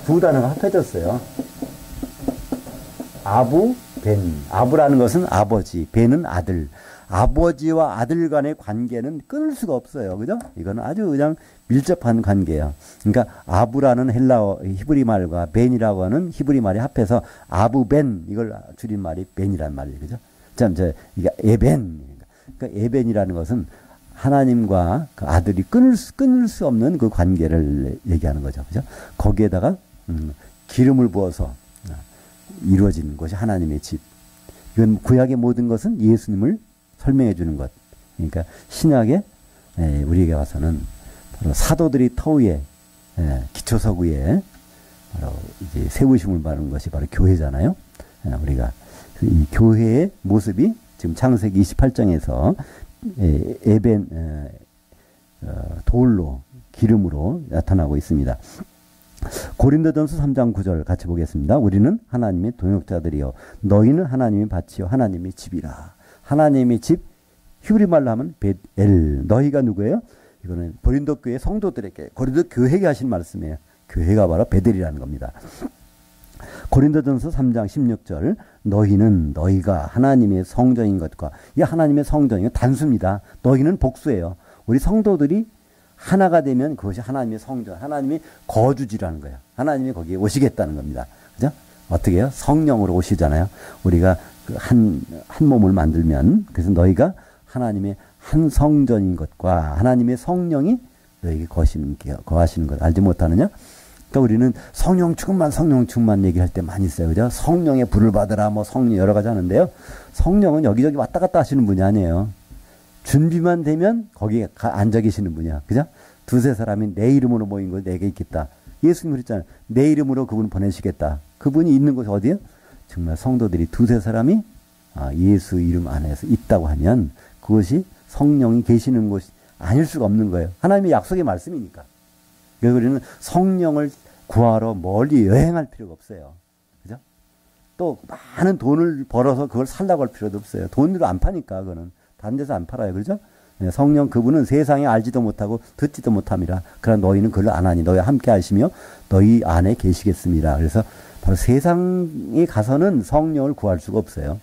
두 단어가 합해졌어요. 아부, 벤. 아부라는 것은 아버지, 벤은 아들. 아버지와 아들 간의 관계는 끊을 수가 없어요. 그죠? 이거는 아주 그냥 밀접한 관계예요. 그러니까 아부라는 히브리 말과 벤이라고 하는 히브리 말이 합해서 아부 벤, 이걸 줄인 말이 벤이란 말이에요. 그죠? 참, 이게 에벤. 그러니까 에벤이라는 것은 하나님과 그 아들이 끊을 수 없는 그 관계를 얘기하는 거죠. 그죠? 거기에다가, 기름을 부어서 이루어지는 것이 하나님의 집. 이건 구약의 모든 것은 예수님을 설명해 주는 것. 그러니까 신약에 우리에게 와서는 바로 사도들이 터 위에 기초석 위에 바로 이제 세우심을 받는 것이 바로 교회잖아요. 우리가 이 교회의 모습이 지금 창세기 28장에서 에벤 돌로 기름으로 나타나고 있습니다. 고린도전서 3장 9절 같이 보겠습니다. 우리는 하나님의 동역자들이요 너희는 하나님의 밭이요 하나님의 집이라. 하나님의 집, 히브리 말로 하면 벳엘. 너희가 누구예요? 이거는 고린도 교회 성도들에게, 고린도 교회에게 하신 말씀이에요. 교회가 바로 베델이라는 겁니다. 고린도전서 3장 16절 너희가 하나님의 성전인 것과, 이 하나님의 성전이 단수입니다. 너희는 복수예요. 우리 성도들이 하나가 되면 그것이 하나님의 성전, 하나님의 거주지라는 거예요. 하나님이 거기에 오시겠다는 겁니다. 그죠? 어떻게 해요? 성령으로 오시잖아요. 우리가 한 몸을 만들면, 그래서 너희가 하나님의 한 성전인 것과 하나님의 성령이 너희에게 거하시는 것 알지 못하느냐? 그러니까 우리는 성령 충만 얘기할 때 많이 있어요. 그죠? 성령의 불을 받으라, 뭐 성령 여러 가지 하는데요. 성령은 여기저기 왔다 갔다 하시는 분이 아니에요. 준비만 되면 거기에 앉아 계시는 분이야. 그죠? 두세 사람이 내 이름으로 모인 거 내게 있겠다. 예수님 그랬잖아요. 내 이름으로 그분 보내시겠다. 그분이 있는 곳이 어디요? 정말 성도들이 두세 사람이 예수 이름 안에서 있다고 하면 그것이 성령이 계시는 곳이 아닐 수가 없는 거예요. 하나님의 약속의 말씀이니까. 그래서 우리는 성령을 구하러 멀리 여행할 필요가 없어요. 그죠? 또 많은 돈을 벌어서 그걸 살라고 할 필요도 없어요. 돈으로 안 파니까 그거는. 다른 데서 안 팔아요. 그죠? 성령 그분은 세상에 알지도 못하고 듣지도 못함이라. 그러나 너희는 그걸 안 하니 너희 함께 하시며 너희 안에 계시겠습니다. 그래서 바로 세상에 가서는 성령을 구할 수가 없어요.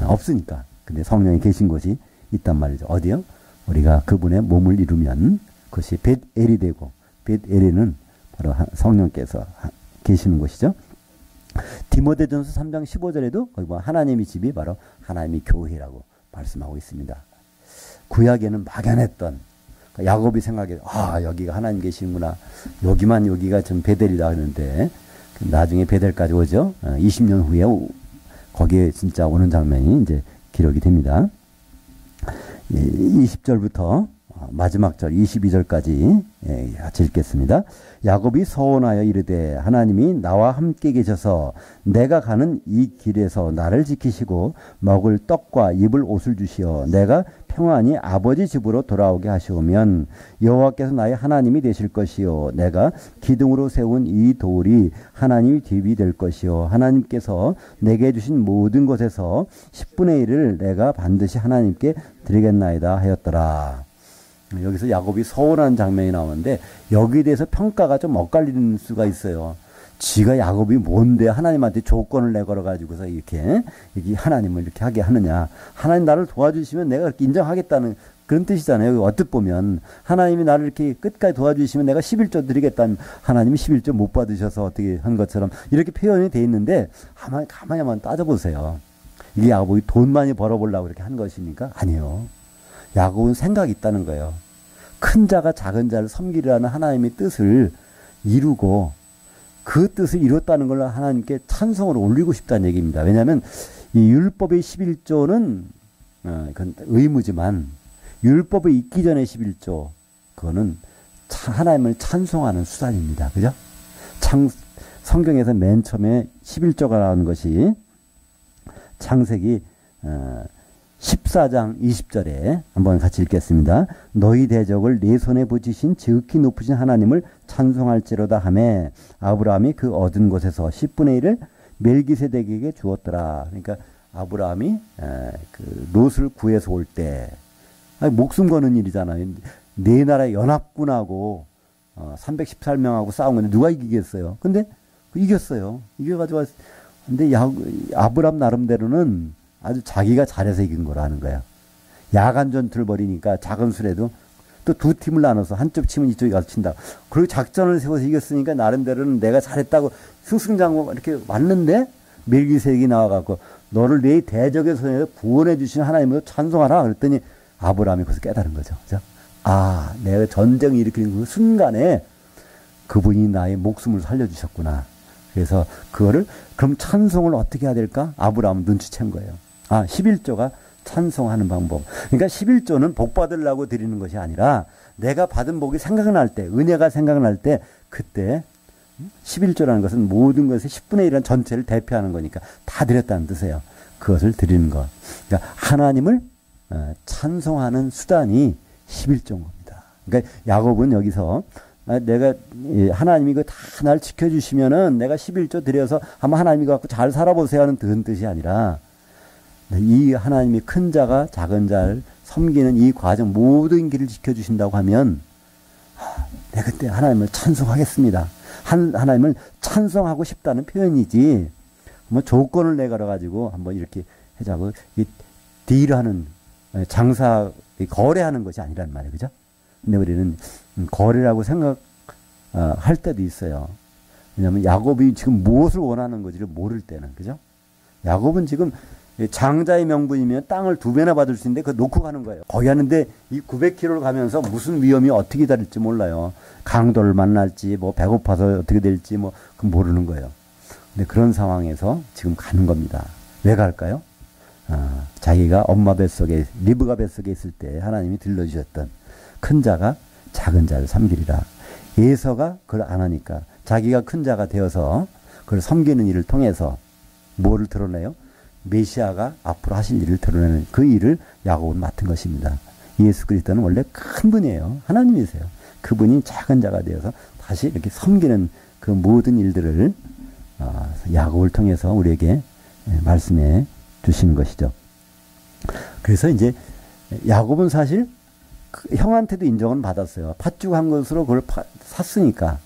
없으니까. 근데 성령이 계신 곳이 있단 말이죠. 어디요? 우리가 그분의 몸을 이루면 그것이 벳엘이 되고 벳엘에는 바로 성령께서 계시는 곳이죠. 디모데전서 3장 15절에도 거기 보면 하나님의 집이 바로 하나님의 교회라고 말씀하고 있습니다. 구약에는 막연했던 야곱이 생각해 여기가 하나님 계시는구나. 여기가 좀 베델이다 하는데 나중에 베델까지 오죠. 20년 후에 거기에 진짜 오는 장면이 이제 기록이 됩니다. 20절부터 마지막 절 22절까지 같이 읽겠습니다. 야곱이 서원하여 이르되 하나님이 나와 함께 계셔서 내가 가는 이 길에서 나를 지키시고 먹을 떡과 입을 옷을 주시어 내가 평안히 아버지 집으로 돌아오게 하시오면 여호와께서 나의 하나님이 되실 것이요 내가 기둥으로 세운 이 돌이 하나님의 집이 될 것이요 하나님께서 내게 주신 모든 것에서 10분의 1을 내가 반드시 하나님께 드리겠나이다 하였더라. 여기서 야곱이 서운한 장면이 나오는데 여기에 대해서 평가가 좀 엇갈리는 수가 있어요. 지가 야곱이 뭔데 하나님한테 조건을 내걸어 가지고서 이렇게 하나님을 이렇게 하게 하느냐. 하나님 나를 도와주시면 내가 그렇게 인정하겠다는 그런 뜻이잖아요. 어뜻 보면 하나님이 나를 이렇게 끝까지 도와주시면 내가 11조 드리겠다는 하나님이 11조 못 받으셔서 어떻게 한 것처럼 이렇게 표현이 돼 있는데 가만히 한번 따져보세요. 이게 야곱이 돈 많이 벌어보려고 이렇게 한 것입니까? 아니요. 야곱은 생각이 있다는 거예요. 큰 자가 작은 자를 섬기라는 하나님의 뜻을 이루고 그 뜻을 이뤘다는 걸 하나님께 찬송을 올리고 싶다는 얘기입니다. 왜냐하면 이 율법의 11조는 그건 의무지만 율법이 있기 전에 11조 그거는 하나님을 찬송하는 수단입니다. 그죠? 성경에서 맨 처음에 11조가 나오는 것이 창세기 14장 20절에 한번 같이 읽겠습니다. 너희 대적을 네 손에 붙이신 지극히 높으신 하나님을 찬송할지로다 하매 아브라함이 그 얻은 곳에서 10분의 1을 멜기세덱에게 주었더라. 그러니까 아브라함이 그 롯을 구해서 올 때 목숨 거는 일이잖아요. 네 나라의 연합군하고 318명하고 싸운 건데 누가 이기겠어요? 근데 이겼어요. 이겨가지고 근데 아브라함 나름대로는 아주 자기가 잘해서 이긴 거라는 거야. 야간 전투를 벌이니까 작은 수레도 또 두 팀을 나눠서 한쪽 치면 이쪽이 가서 친다. 그리고 작전을 세워서 이겼으니까 나름대로는 내가 잘했다고 승승장구 이렇게 왔는데 멜기세덱이 나와갖고 너를 내 대적의 손에서 구원해 주신 하나님으로 찬송하라. 그랬더니 아브라함이 거기서 깨달은 거죠. 그죠? 내가 전쟁을 일으키는 그 순간에 그분이 나의 목숨을 살려주셨구나. 그래서 그거를 그럼 찬송을 어떻게 해야 될까? 아브라함은 눈치챈 거예요. 11조가 찬송하는 방법. 그러니까 11조는 복 받으려고 드리는 것이 아니라 내가 받은 복이 생각날 때, 은혜가 생각날 때 그때 11조라는 것은 모든 것의 10분의 1은 전체를 대표하는 거니까 다 드렸다는 뜻이에요. 그것을 드리는 것. 그러니까 하나님을 찬송하는 수단이 11조인 겁니다. 그러니까 야곱은 여기서 내가 하나님이 그 다 날 지켜주시면은 내가 11조 드려서 한번 하나님이 갖고 잘 살아보세요 하는 그런 뜻이 아니라 이 하나님이 큰 자가 작은 자를 섬기는 이 과정 모든 길을 지켜주신다고 하면 내가 그때 하나님을 찬송하겠습니다. 하나님을 찬송하고 싶다는 표현이지 뭐 조건을 내걸어 가지고 한번 이렇게 해자고 딜하는 장사 거래하는 것이 아니란 말이에요. 그죠? 근데 우리는 거래라고 생각할 때도 있어요. 왜냐하면 야곱이 지금 무엇을 원하는 건지를 모를 때는. 그죠? 야곱은 지금 장자의 명분이면 땅을 2배나 받을 수 있는데 그거 놓고 가는 거예요. 거기 하는데 이 900km를 가면서 무슨 위험이 어떻게 기다릴지 몰라요. 강도를 만날지 뭐 배고파서 어떻게 될지 뭐 그 모르는 거예요. 근데 그런 상황에서 지금 가는 겁니다. 왜 갈까요? 자기가 엄마 뱃속에 리브가 뱃속에 있을 때 하나님이 들려주셨던 큰 자가 작은 자를 섬기리라. 에서가 그걸 안 하니까 자기가 큰 자가 되어서 그걸 섬기는 일을 통해서 뭐를 드러내요? 메시아가 앞으로 하실 일을 드러내는 그 일을 야곱은 맡은 것입니다. 예수 그리스도는 원래 큰 분이에요. 하나님이세요. 그분이 작은 자가 되어서 다시 이렇게 섬기는 그 모든 일들을 야곱을 통해서 우리에게 말씀해 주시는 것이죠. 그래서 이제 야곱은 사실 형한테도 인정을 받았어요. 팥죽 한 것으로 그걸 샀으니까.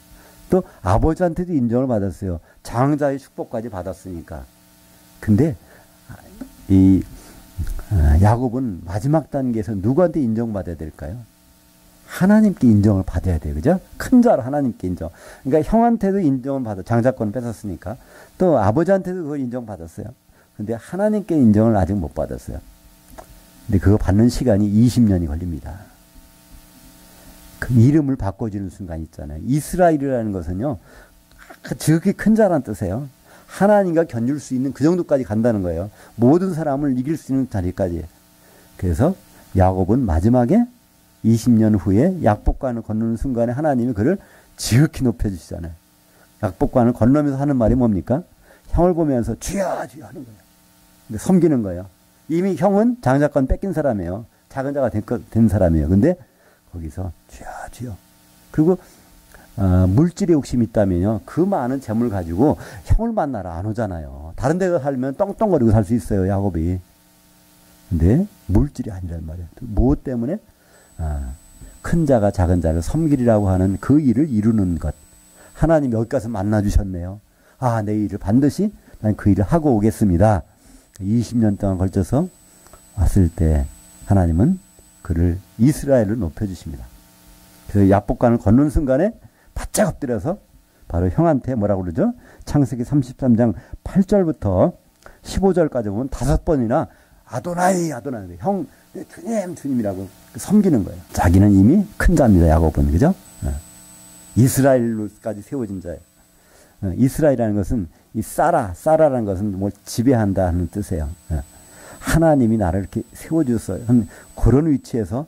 또 아버지한테도 인정을 받았어요. 장자의 축복까지 받았으니까. 근데 이 야곱은 마지막 단계에서 누구한테 인정받아야 될까요? 하나님께 인정을 받아야 돼요. 그죠? 큰 자로 하나님께 인정. 그러니까 형한테도 인정을 받아. 장자권을 뺏었으니까. 또 아버지한테도 그걸 인정받았어요. 근데 하나님께 인정을 아직 못 받았어요. 근데 그거 받는 시간이 20년이 걸립니다. 그 이름을 바꿔주는 순간 있잖아요. 이스라엘이라는 것은요, 지극히 큰 자란 뜻이에요. 하나님과 견줄 수 있는 그 정도까지 간다는 거예요. 모든 사람을 이길 수 있는 자리까지. 그래서 야곱은 마지막에 20년 후에 약복관을 건너는 순간에 하나님이 그를 지극히 높여주시잖아요. 약복관을 건너면서 하는 말이 뭡니까? 형을 보면서 주여 주여 하는 거예요. 근데 섬기는 거예요. 이미 형은 장자권 뺏긴 사람이에요. 작은 자가 된 사람이에요. 근데 거기서 주여 주여. 그리고 물질에 욕심이 있다면요. 그 많은 재물 가지고 형을 만나러 안 오잖아요. 다른 데 살면 떵떵거리고 살 수 있어요. 야곱이. 근데 물질이 아니란 말이에요. 무엇 때문에? 큰 자가 작은 자를 섬기리라고 하는 그 일을 이루는 것. 하나님 여기 가서 만나주셨네요. 내 일을 반드시 난 그 일을 하고 오겠습니다. 20년 동안 걸쳐서 왔을 때 하나님은 그를 이스라엘을 높여주십니다. 그래서 야복강을 건넌 순간에 바짝 엎드려서 바로 형한테 뭐라고 그러죠? 창세기 33장 8절부터 15절까지 보면 5번이나 아도나이 아도나이 형 주님 주님이라고 섬기는 거예요. 자기는 이미 큰 자입니다. 야곱은. 그죠? 이스라엘로까지 세워진 자예요. 이스라엘이라는 것은 이 사라라는 것은 뭘 지배한다 하는 뜻이에요. 하나님이 나를 이렇게 세워줬어요. 그런 위치에서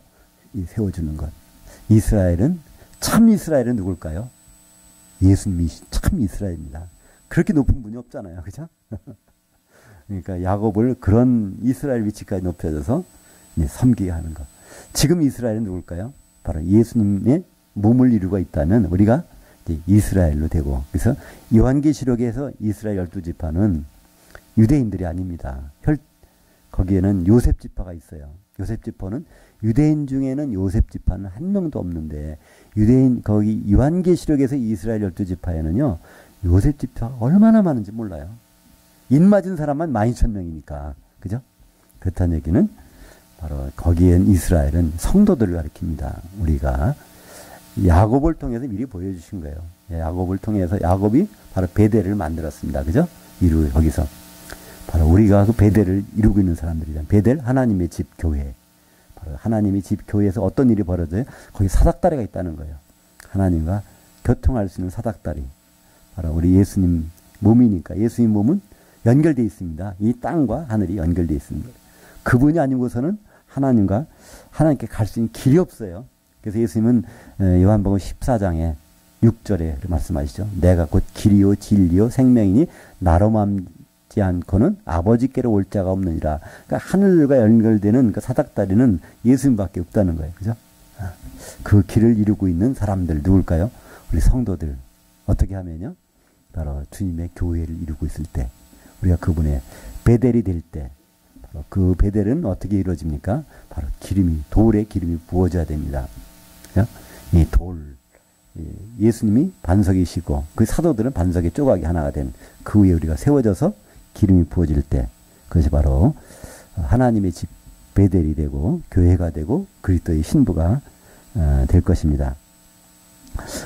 세워주는 것. 이스라엘은 참 이스라엘은 누굴까요? 예수님이 참 이스라엘입니다. 그렇게 높은 분이 없잖아요. 그죠? 그러니까 야곱을 그런 이스라엘 위치까지 높여줘서 섬기게 하는 것. 지금 이스라엘은 누굴까요? 바로 예수님의 몸을 이루고 있다면 우리가 이스라엘로 되고, 그래서 요한계시록에서 이스라엘 12지파는 유대인들이 아닙니다. 거기에는 요셉 지파가 있어요. 요셉 지파는 유대인 중에는 요셉 지파는 한 명도 없는데, 유대인 거기 요한계시록에서 이스라엘 12지파에는요 요셉 지파가 얼마나 많은지 몰라요. 입 맞은 사람만 12,000명이니까. 그죠? 그렇다는 얘기는 바로 거기엔 이스라엘은 성도들을 가리킵니다. 우리가 야곱을 통해서 미리 보여주신 거예요. 야곱을 통해서 야곱이 바로 베델을 만들었습니다. 그죠? 거기서 바로 우리가 그 베델을 이루고 있는 사람들이잖아요. 베델 하나님의 집 교회. 바로 하나님의 집 교회에서 어떤 일이 벌어져요? 거기 사닥다리가 있다는 거예요. 하나님과 교통할 수 있는 사닥다리. 바로 우리 예수님 몸이니까 예수님 몸은 연결되어 있습니다. 이 땅과 하늘이 연결되어 있습니다. 그분이 아니고서는 하나님께 갈 수 있는 길이 없어요. 그래서 예수님은 요한복음 14장에 6절에 말씀하시죠. 내가 곧 길이요 진리요 생명이니 나로 맘지 않고는 아버지께로 올 자가 없느니라. 그러니까 하늘과 연결되는 그 사닥다리는 예수님밖에 없다는 거예요. 그죠? 그 길을 이루고 있는 사람들 누굴까요? 우리 성도들. 어떻게 하면요? 바로 주님의 교회를 이루고 있을 때 우리가 그분의 베델이 될 때 바로 그 베델은 어떻게 이루어집니까? 바로 돌에 기름이 부어져야 됩니다. 이 돌, 예수님이 반석이시고 그 사도들은 반석의 조각이 하나가 된 그 위에 우리가 세워져서 기름이 부어질 때 그것이 바로 하나님의 집 베델이 되고 교회가 되고 그리스도의 신부가 될 것입니다.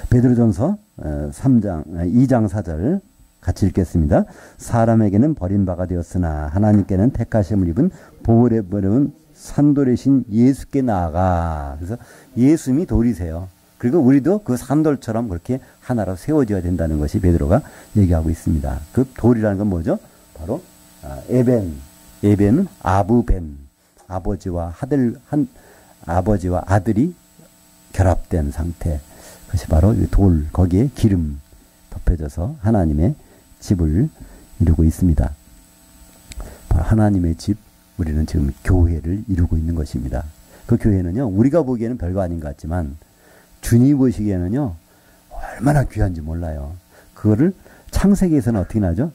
베드로전서 2장 4절 같이 읽겠습니다. 사람에게는 버림바가 되었으나 하나님께는 택하심을 입은 보혈의 버려운 산돌이신 예수께 나아가. 그래서 예수님이 돌이세요. 그리고 우리도 그 산돌처럼 그렇게 하나로 세워져야 된다는 것이 베드로가 얘기하고 있습니다. 그 돌이라는 건 뭐죠? 바로 에벤. 에벤은 아부벤. 아버지와 아들이 결합된 상태. 그것이 바로 돌, 거기에 기름 덮여져서 하나님의 집을 이루고 있습니다. 바로 하나님의 집, 우리는 지금 교회를 이루고 있는 것입니다. 그 교회는요, 우리가 보기에는 별거 아닌 것 같지만 주님 보시기에는요, 얼마나 귀한지 몰라요. 그거를 창세기에서는 어떻게 나죠?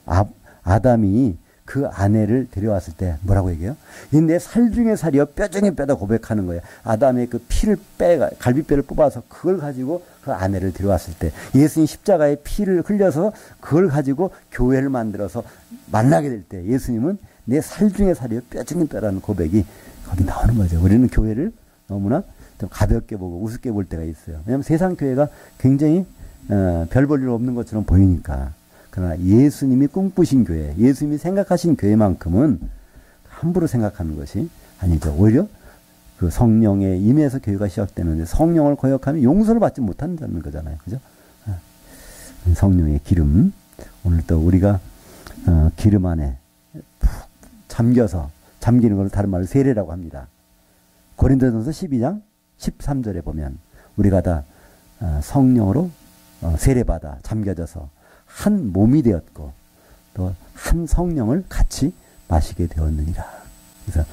아담이 그 아내를 데려왔을 때 뭐라고 얘기해요? 이 내 살 중에 살이여 뼈 중에 뼈다 고백하는 거예요. 아담의 그 피를 갈비뼈를 뽑아서 그걸 가지고 그 아내를 데려왔을 때 예수님 십자가에 피를 흘려서 그걸 가지고 교회를 만들어서 만나게 될 때 예수님은 내 살 중에 살이여 뼈 중에 뼈라는 고백이 거기 나오는 거죠. 우리는 교회를 너무나 좀 가볍게 보고 우습게 볼 때가 있어요. 왜냐하면 세상 교회가 굉장히 별 볼 일 없는 것처럼 보이니까. 그러나 예수님이 꿈꾸신 교회, 예수님이 생각하신 교회만큼은 함부로 생각하는 것이 아니죠. 오히려 그 성령에 임해서 교회가 시작되는데 성령을 거역하면 용서를 받지 못한다는 거잖아요. 그죠? 성령의 기름. 오늘 또 우리가 기름 안에 푹 잠기는 걸 다른 말로 세례라고 합니다. 고린도전서 12장 13절에 보면 우리가 다 성령으로 세례받아 잠겨져서 한 몸이 되었고 또 한 성령을 같이 마시게 되었느니라. 그래서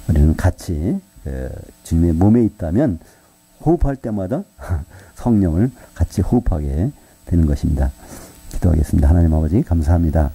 우리는 같이 주님의 몸에 있다면 호흡할 때마다 성령을 같이 호흡하게 되는 것입니다. 기도하겠습니다. 하나님 아버지 감사합니다.